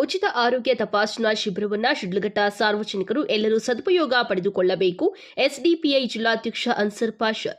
ಉಚಿತ ಆರೋಗ್ಯ ತಪಾಸಣಾ ಶಿಬಿರವನ್ನು ಶಿಡ್ಲಘಟ್ಟ ಸಾರ್ವಜನಿಕರು ಎಲ್ಲರೂ ಸದುಪಯೋಗ ಪಡೆದುಕೊಳ್ಳಬೇಕು. ಎಸ್ಡಿಪಿಐ ಜಿಲ್ಲಾಧ್ಯಕ್ಷ ಅನ್ಸರ್ ಪಾಷಾ.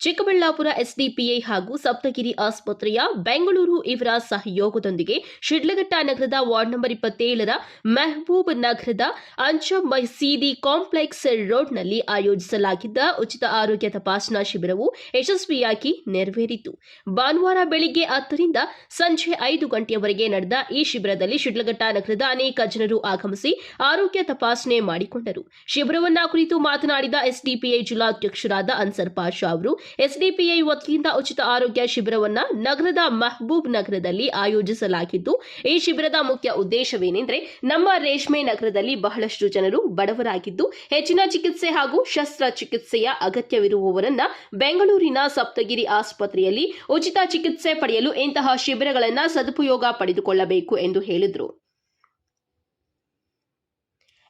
ಚಿಕ್ಕಬಳ್ಳಾಪುರ ಎಸ್ಡಿಪಿಐ ಹಾಗೂ ಸಪ್ತಗಿರಿ ಆಸ್ಪತ್ರೆಯ ಬೆಂಗಳೂರು ಇವರ ಸಹಯೋಗದೊಂದಿಗೆ ಶಿಡ್ಲಘಟ್ಟ ನಗರದ ವಾರ್ಡ್ ನಂಬರ್ 27ರ ಮೆಹಬೂಬ್ ನಗರದ ಅಂಜ ಮಸೀದಿ ಕಾಂಪ್ಲೆಕ್ಸ್ ರೋಡ್ನಲ್ಲಿ ಆಯೋಜಿಸಲಾಗಿದ್ದ ಉಚಿತ ಆರೋಗ್ಯ ತಪಾಸಣಾ ಶಿಬಿರವು ಯಶಸ್ವಿಯಾಗಿ ನೆರವೇರಿತು. ಭಾನುವಾರ ಬೆಳಿಗ್ಗೆ 10 ರಿಂದ ಸಂಜೆ 5 ಗಂಟೆಯವರೆಗೆ ನಡೆದ ಈ ಶಿಬಿರದಲ್ಲಿ ಶಿಡ್ಲಘಟ್ಟ ನಗರದ ಅನೇಕ ಜನರು ಆಗಮಿಸಿ ಆರೋಗ್ಯ ತಪಾಸಣೆ ಮಾಡಿಕೊಂಡರು. ಶಿಬಿರವನ್ನ ಕುರಿತು ಮಾತನಾಡಿದ ಎಸ್ಡಿಪಿಐ ಜಿಲ್ಲಾಧ್ಯಕ್ಷರಾದ ಅನ್ಸರ್ ಪಾಷಾ ಅವರು ಎಸ್ಡಿಪಿಐ ವತಿಯಿಂದ ಉಚಿತ ಆರೋಗ್ಯ ಶಿಬಿರವನ್ನ ನಗರದ ಮೆಹಬೂಬ್ ನಗರದಲ್ಲಿ ಆಯೋಜಿಸಲಾಗಿದ್ದು, ಈ ಶಿಬಿರದ ಮುಖ್ಯ ಉದ್ದೇಶವೇನೆಂದರೆ ನಮ್ಮ ರೇಷ್ಮೆ ನಗರದಲ್ಲಿ ಬಹಳಷ್ಟು ಜನರು ಬಡವರಾಗಿದ್ದು ಹೆಚ್ಚಿನ ಚಿಕಿತ್ಸೆ ಹಾಗೂ ಶಸ್ತ್ರಚಿಕಿತ್ಸೆಯ ಅಗತ್ಯವಿರುವವರನ್ನ ಬೆಂಗಳೂರಿನ ಸಪ್ತಗಿರಿ ಆಸ್ಪತ್ರೆಯಲ್ಲಿ ಉಚಿತ ಚಿಕಿತ್ಸೆ ಪಡೆಯಲು ಇಂತಹ ಶಿಬಿರಗಳನ್ನು ಸದುಪಯೋಗ ಪಡೆದುಕೊಳ್ಳಬೇಕು ಎಂದು ಹೇಳಿದರು.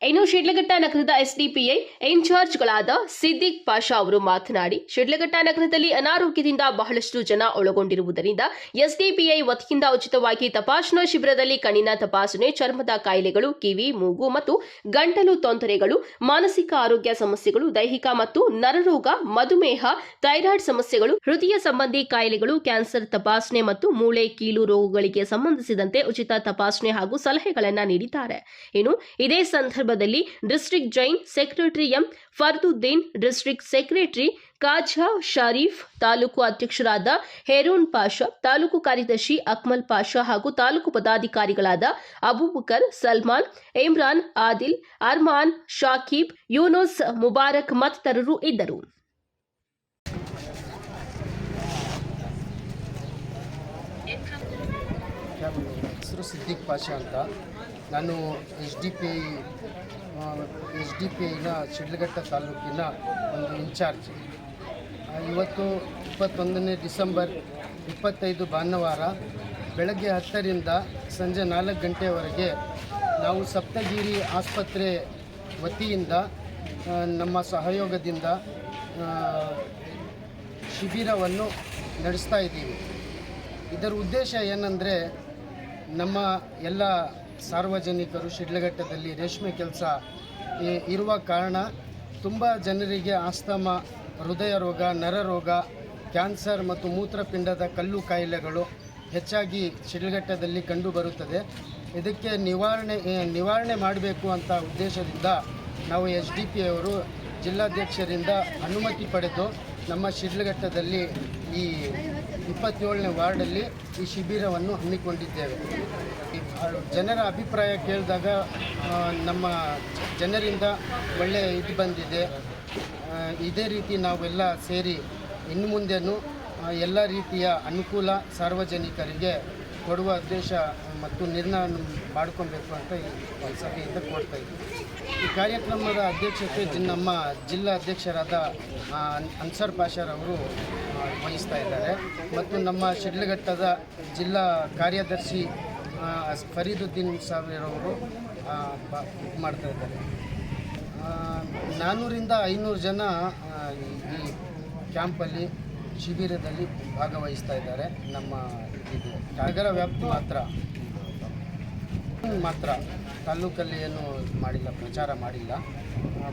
ಇನ್ನು ಶಿಡ್ಲಘಟ್ಟ ನಗರದ ಎಸ್ಡಿಪಿಐ ಇನ್ಚಾರ್ಜ್ಗಳಾದ ಸಿದ್ದಿಕ್ ಪಾಷಾ ಅವರು ಮಾತನಾಡಿ, ಶಿಡ್ಲಘಟ್ಟ ನಗರದಲ್ಲಿ ಅನಾರೋಗ್ಯದಿಂದ ಬಹಳಷ್ಟು ಜನ ಒಳಗೊಂಡಿರುವುದರಿಂದ ಎಸ್ಡಿಪಿಐ ವತಿಯಿಂದ ಉಚಿತವಾಗಿ ತಪಾಸಣಾ ಶಿಬಿರದಲ್ಲಿ ಕಣ್ಣಿನ ತಪಾಸಣೆ, ಚರ್ಮದ ಕಾಯಿಲೆಗಳು, ಕಿವಿ, ಮೂಗು ಮತ್ತು ಗಂಟಲು ತೊಂದರೆಗಳು, ಮಾನಸಿಕ ಆರೋಗ್ಯ ಸಮಸ್ಯೆಗಳು, ದೈಹಿಕ ಮತ್ತು ನರರೋಗ, ಮಧುಮೇಹ, ಥೈರಾಯ್ಡ್ ಸಮಸ್ಯೆಗಳು, ಹೃದಯ ಸಂಬಂಧಿ ಕಾಯಿಲೆಗಳು, ಕ್ಯಾನ್ಸರ್ ತಪಾಸಣೆ ಮತ್ತು ಮೂಳೆ ಕೀಲು ರೋಗಗಳಿಗೆ ಸಂಬಂಧಿಸಿದಂತೆ ಉಚಿತ ತಪಾಸಣೆ ಹಾಗೂ ಸಲಹೆಗಳನ್ನು ನೀಡಿದ್ದಾರೆ. ಇನ್ನು ಇದೇ ಸಂದರ್ಭ district joint secretary M Fardhuddin, district secretary Kaja Sharif, taluk ಅಧ್ಯಕ್ಷರಾದ ಹೇರೂನ್ ಪಾಷಾ, ತಾಲೂಕು ಕಾರ್ಯದರ್ಶಿ ಅಕ್ಮಲ್ ಪಾಷಾ ಹಾಗೂ ತಾಲೂಕು ಪದಾಧಿಕಾರಿಗಳಾದ ಅಬೂಬಕರ್, ಸಲ್ಮಾನ್, ಇಮ್ರಾನ್, ಆದಿಲ್, ಅರ್ಮಾನ್, ಶಾಕೀಬ್, ಯೂನುಸ್, ಮುಬಾರಕ್ ಮತ್ತಿತರರು ಇದ್ದರು. ಹೆಸರು ಸಿದ್ದಿಕ್ ಪಾಷಾ ಅಂತ. ನಾನು ಎಸ್ ಡಿ ಪಿ ಐನ ಶಿಡ್ಲಘಟ್ಟ ತಾಲೂಕಿನ ಒಂದು ಇನ್ಚಾರ್ಜ್. ಇವತ್ತು 21 ಡಿಸೆಂಬರ್ 25 ಭಾನುವಾರ ಬೆಳಗ್ಗೆ 10 ರಿಂದ ಸಂಜೆ 4 ಗಂಟೆಯವರೆಗೆ ನಾವು ಸಪ್ತಗಿರಿ ಆಸ್ಪತ್ರೆ ವತಿಯಿಂದ ನಮ್ಮ ಸಹಯೋಗದಿಂದ ಶಿಬಿರವನ್ನು ನಡೆಸ್ತಾ ಇದ್ದೀವಿ. ಇದರ ಉದ್ದೇಶ ಏನಂದರೆ, ನಮ್ಮ ಎಲ್ಲ ಸಾರ್ವಜನಿಕರು ಶಿಡ್ಲಘಟ್ಟದಲ್ಲಿ ರೇಷ್ಮೆ ಕೆಲಸ ಇರುವ ಕಾರಣ ತುಂಬ ಜನರಿಗೆ ಆಸ್ತಮಾ, ಹೃದಯ ರೋಗ, ನರರೋಗ, ಕ್ಯಾನ್ಸರ್ ಮತ್ತು ಮೂತ್ರಪಿಂಡದ ಕಲ್ಲು ಕಾಯಿಲೆಗಳು ಹೆಚ್ಚಾಗಿ ಶಿಡ್ಲಘಟ್ಟದಲ್ಲಿ ಕಂಡುಬರುತ್ತದೆ. ಇದಕ್ಕೆ ನಿವಾರಣೆ ಮಾಡಬೇಕು ಅಂತ ಉದ್ದೇಶದಿಂದ ನಾವು SDP ಅವರು ಜಿಲ್ಲಾಧ್ಯಕ್ಷರಿಂದ ಅನುಮತಿ ಪಡೆದು ನಮ್ಮ ಶಿಡ್ಲಘಟ್ಟದಲ್ಲಿ ಈ 27ನೇ ವಾರ್ಡಲ್ಲಿ ಈ ಶಿಬಿರವನ್ನು ಹಮ್ಮಿಕೊಂಡಿದ್ದೇವೆ. ಜನರ ಅಭಿಪ್ರಾಯ ಕೇಳಿದಾಗ ನಮ್ಮ ಜನರಿಂದ ಒಳ್ಳೆಯ ಇದು ಬಂದಿದೆ. ಇದೇ ರೀತಿ ನಾವೆಲ್ಲ ಸೇರಿ ಇನ್ನು ಮುಂದೆನೂ ಎಲ್ಲ ರೀತಿಯ ಅನುಕೂಲ ಸಾರ್ವಜನಿಕರಿಗೆ ಕೊಡುವ ಉದ್ದೇಶ ಮತ್ತು ನಿರ್ಣಯ ಮಾಡಿಕೊಬೇಕು ಅಂತ ಈ ಸಭೆಯಿಂದ ಕೊಡ್ತಾ ಇದ್ದೀವಿ. ಈ ಕಾರ್ಯಕ್ರಮದ ಅಧ್ಯಕ್ಷತೆ ನಮ್ಮ ಜಿಲ್ಲಾ ಅಧ್ಯಕ್ಷರಾದ ಅನ್ಸರ್ ಪಾಷಾ ಅವರು ವಹಿಸ್ತಾ ಇದ್ದಾರೆ ಮತ್ತು ನಮ್ಮ ಶಿಡ್ಲಘಟ್ಟದ ಜಿಲ್ಲಾ ಕಾರ್ಯದರ್ಶಿ ಫರೀದುದ್ದೀನ್ ಸಾಹೇಬ್ರವರು ಮಾಡ್ತಾ ಇದ್ದಾರೆ. 400 ರಿಂದ 500 ಜನ ಈ ಕ್ಯಾಂಪಲ್ಲಿ ಶಿಬಿರದಲ್ಲಿ ಭಾಗವಹಿಸ್ತಾ ಇದ್ದಾರೆ. ನಮ್ಮ ಇದು ನಗರ ವ್ಯಾಪ್ತಿ ಮಾತ್ರ ತಾಲೂಕಲ್ಲಿ ಏನು ಮಾಡಿಲ್ಲ, ಪ್ರಚಾರ ಮಾಡಿಲ್ಲ,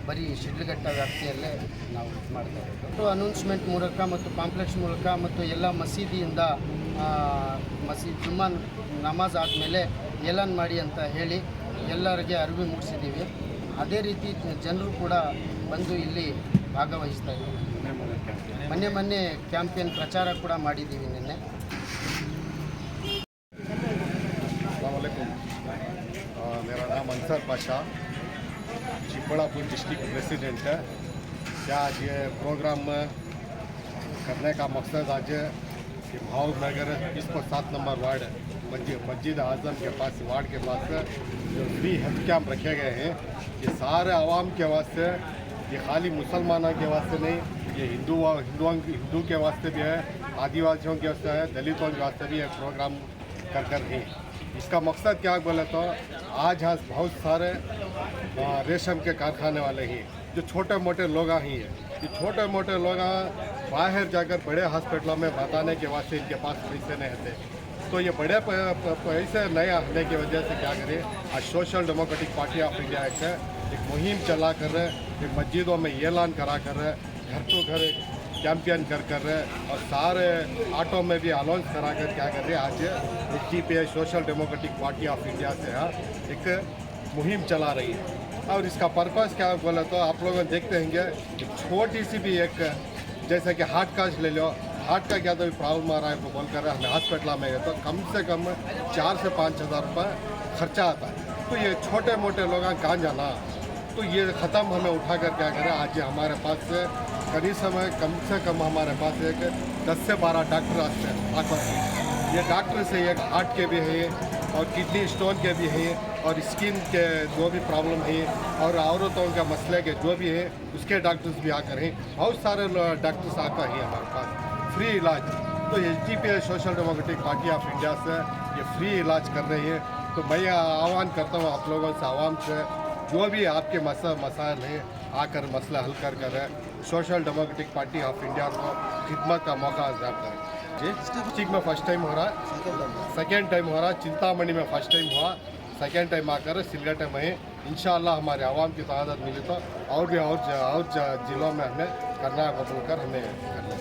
ಬರೀ ಶಿಡ್ಲಘಟ್ಟ ವ್ಯಾಪ್ತಿಯಲ್ಲೇ ನಾವು ಮಾಡ್ತಾ ಇರೋದು. ಅನೌನ್ಸ್ಮೆಂಟ್ ಮೂಲಕ ಮತ್ತು ಕಾಂಪ್ಲೆಕ್ಸ್ ಮೂಲಕ ಮತ್ತು ಎಲ್ಲ ಮಸೀದಿಯಿಂದ ಜುಮ್ಮಾ ನಮಾಜ್ ಆದಮೇಲೆ ಏಲಾನ್ ಮಾಡಿ ಅಂತ ಹೇಳಿ ಎಲ್ಲರಿಗೆ ಅರಿವು ಮೂಡಿಸಿದ್ದೀವಿ. ಅದೇ ರೀತಿ ಜನರು ಕೂಡ ಬಂದು ಇಲ್ಲಿ ಭಾಗವಹಿಸ್ತಾ ಇದ್ದೀವಿ. ಮೊನ್ನೆ ಕ್ಯಾಂಪೇನ್ ಪ್ರಚಾರ ಕೂಡ ಮಾಡಿದ್ದೀವಿ ನಿನ್ನೆ. मेरा नाम अंसर पाशा, चिकबड़ापुर डिस्ट्रिक्ट प्रेसिडेंट है। क्या आज ये प्रोग्राम करने का मकसद आज कि भाव नगर 7 नंबर वार्ड मस्जिद आज़म के पास वार्ड के पास जो फ्री हेल्थ कैंप रखे गए हैं, ये सारे आवाम के वास्ते, ये खाली मुसलमानों के वास्ते नहीं, ये हिंदू के वास्ते भी है, आदिवासियों के वास्ते है, दलितों के वास्ते भी ये प्रोग्राम कर हैं। इसका मकसद क्या बोले तो आज बहुत सारे रेशम के कारखाने वाले ही जो छोटे मोटे लोग ही हैं, ये छोटे मोटे लोग बाहर जाकर बड़े हॉस्पिटलों में बताने के वास्ते इनके पास पैसे नहीं होते, तो ये बड़े पैसे नए आने की वजह से क्या करें, आज social democratic party of India एक मुहिम चला कर रहे, एक मस्जिदों में ऐलान करा कर रहे, घर तो घर कैंपेन कर रहे, और सारे ऑटो में भी अनाउंस करा कर क्या कर रहे, आज SDPI social democratic party of India से एक मुहिम चला रही है। और इसका पर्पस क्या बोला तो आप लोग देखते होंगे, छोटी सी भी एक जैसे कि हार्ट का ले लो, हार्ट का क्या तो प्रॉब्लम आ रहा है बोल कर हमें हॉस्पिटल में गए तो कम से कम 4 से 5 हज़ार रुपये खर्चा आता है। तो ये छोटे मोटे लोग कहाँ जाना, तो ये ख़त्म हमें उठा कर क्या करें, आज हमारे पास कम से कम हमारे पास एक 10 से 12 डॉक्टर आते हैं। ये डॉक्टर से एक हार्ट के भी हैं और किडनी स्टोन के भी हैं और स्किन के जो भी प्रॉब्लम है और औरतों का मसले के जो भी है उसके डॉक्टर्स भी आकर हैं। बहुत सारे डॉक्टर्स आकर हैं हमारे पास फ्री इलाज। तो SDPI social democratic party of India से ये फ्री इलाज कर रही है। तो मैं आह्वान करता हूँ आप लोगों से, आवाम से, जो भी आपके मसाइल हैं आकर मसला हल कर social democratic party of India को खिदमत का मौका अज़ाब करें। जी डिस्ट्रिक्ट में फर्स्ट टाइम हो रहा है, सेकेंड टाइम हो रहा है, चिंतामणि में फर्स्ट टाइम हुआ, सेकेंड टाइम आकर सिलगट्टे में इंशाअल्लाह हमारे आवाम की तादाद मिली तो और भी और जिलों में हमें करना है, बोलकर हमें करना है।